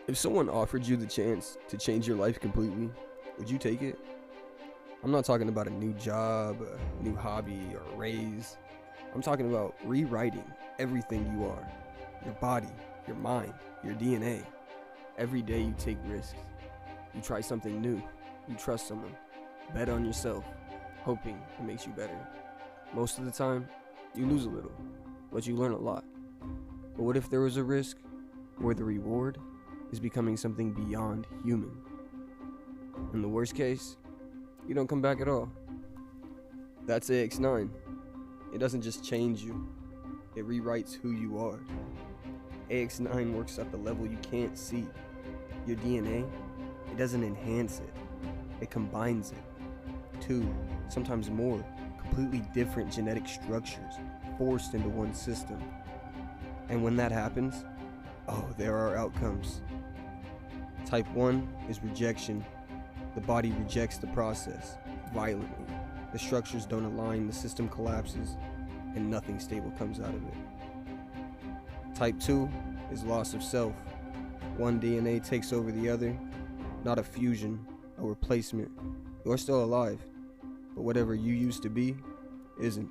If someone offered you the chance to change your life completely, would you take it? I'm not talking about a new job, a new hobby, or a raise. I'm talking about rewriting everything you are. Your body, your mind, your DNA. Every day you take risks. You try something new. You trust someone. Bet on yourself, hoping it makes you better. Most of the time, you lose a little, but you learn a lot. But what if there was a risk where the reward is becoming something beyond human? In the worst case, you don't come back at all. That's AX9. It doesn't just change you, it rewrites who you are. AX9 works at the level you can't see. Your DNA, it doesn't enhance it, it combines it. Two, sometimes more, completely different genetic structures forced into one system. And when that happens, there are outcomes. Type 1 is rejection. The body rejects the process violently. The structures don't align, the system collapses, and nothing stable comes out of it. Type 2 is loss of self. One DNA takes over the other, not a fusion, a replacement. You're still alive, but whatever you used to be isn't.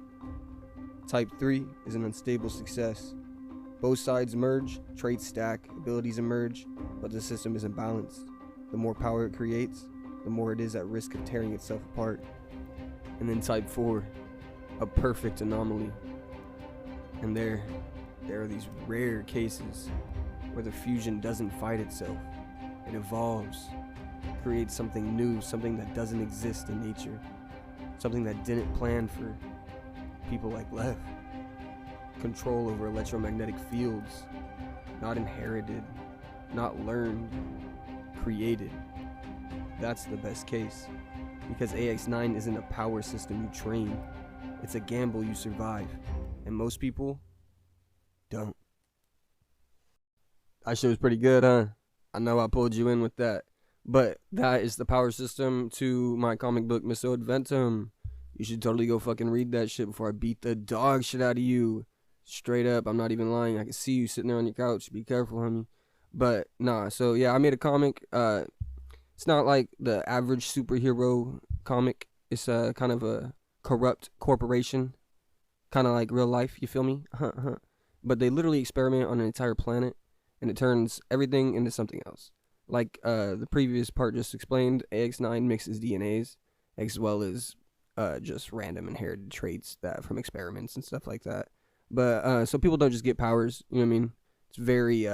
Type 3 is an unstable success. Both sides merge, traits stack, abilities emerge, but the system isn't balanced. The more power it creates, the more it is at risk of tearing itself apart. And then type 4, a perfect anomaly. And there are these rare cases where the fusion doesn't fight itself. It evolves, creates something new, something that doesn't exist in nature, something that didn't plan for people like Lev. Control over electromagnetic fields, not inherited, not learned, created. That's the best case, because AX9 isn't a power system you train, it's a gamble you survive, and most people don't. That shit was pretty good, huh? I know I pulled you in with that, but that is the power system to my comic book Misso Adventum. You should totally go fucking read that shit before I beat the dog shit out of you. Straight up, I'm not even lying. I can see you sitting there on your couch. Be careful, homie. But nah, so yeah, I made a comic. It's not like the average superhero comic. It's kind of a corrupt corporation, kind of like real life. You feel me? But they literally experiment on an entire planet, and it turns everything into something else. Like the previous part just explained, AX9 mixes DNAs as well as just random inherited traits that from experiments and stuff like that. But so people don't just get powers, you know what I mean? It's very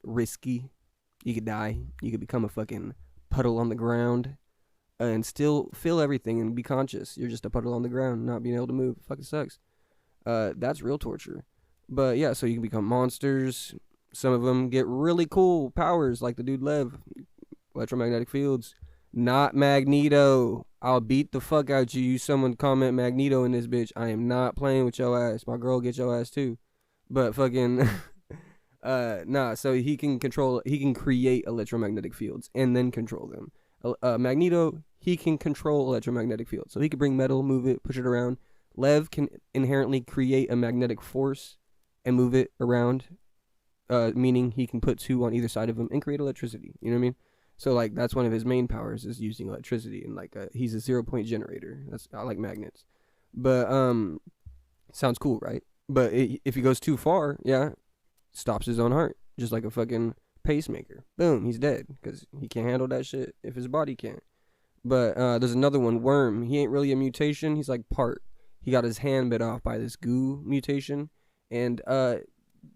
risky. You could die. You could become a fucking puddle on the ground and still feel everything and be conscious. You're just a puddle on the ground, not being able to move. It fucking sucks. That's real torture. But yeah, so you can become monsters. Some of them get really cool powers, like the dude Lev, electromagnetic fields. Not Magneto. I'll beat the fuck out you. Someone comment Magneto in this bitch. I am not playing with your ass. My girl get your ass too. But fucking nah, so he can create electromagnetic fields and then control them. Magneto, he can control electromagnetic fields. So he can bring metal, move it, push it around. Lev can inherently create a magnetic force and move it around. Meaning he can put two on either side of him and create electricity. You know what I mean? So like that's one of his main powers is using electricity, and like he's a 0-point generator. I like magnets, but sounds cool, right? But if he goes too far, yeah, stops his own heart, just like a fucking pacemaker. Boom, he's dead because he can't handle that shit if his body can't. But there's another one, Worm. He ain't really a mutation. He's like part. He got his hand bit off by this goo mutation, and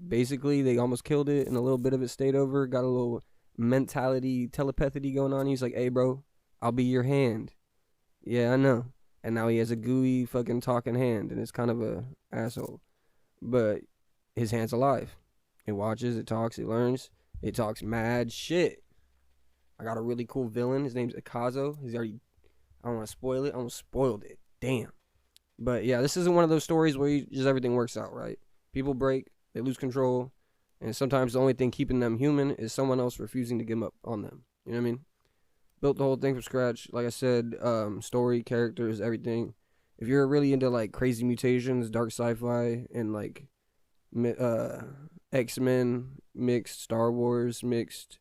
basically they almost killed it, and a little bit of it stayed over. Got a little mentality telepathy going on. He's like, hey bro, I'll be your hand. Yeah, I know. And now he has a gooey fucking talking hand, and it's kind of a asshole, but his hand's alive. It watches, it talks, it learns, it talks mad shit. I got a really cool villain. His name's Akazo. He's already, I don't want to spoil it. I almost spoiled it, damn. But yeah, this isn't one of those stories where just everything works out right. People break, they lose control, and sometimes the only thing keeping them human is someone else refusing to give up on them. You know what I mean? Built the whole thing from scratch. Like I said, story, characters, everything. If you're really into like crazy mutations, dark sci-fi, and like X-Men mixed, Star Wars mixed,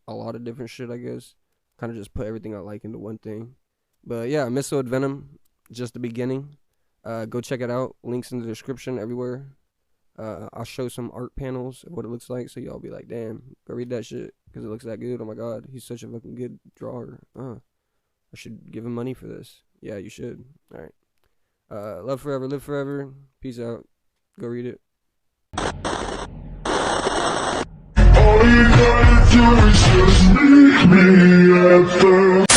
a lot of different shit, I guess. Kind of just put everything I like into one thing. But yeah, Misso Adventum, just the beginning. Go check it out. Links in the description everywhere. I'll show some art panels of what it looks like, so y'all be like, damn, go read that shit, because it looks that good. Oh my god, he's such a fucking good drawer. I should give him money for this. Yeah, you should. Alright. Love forever, live forever. Peace out. Go read it. All you gotta do is just meet me at the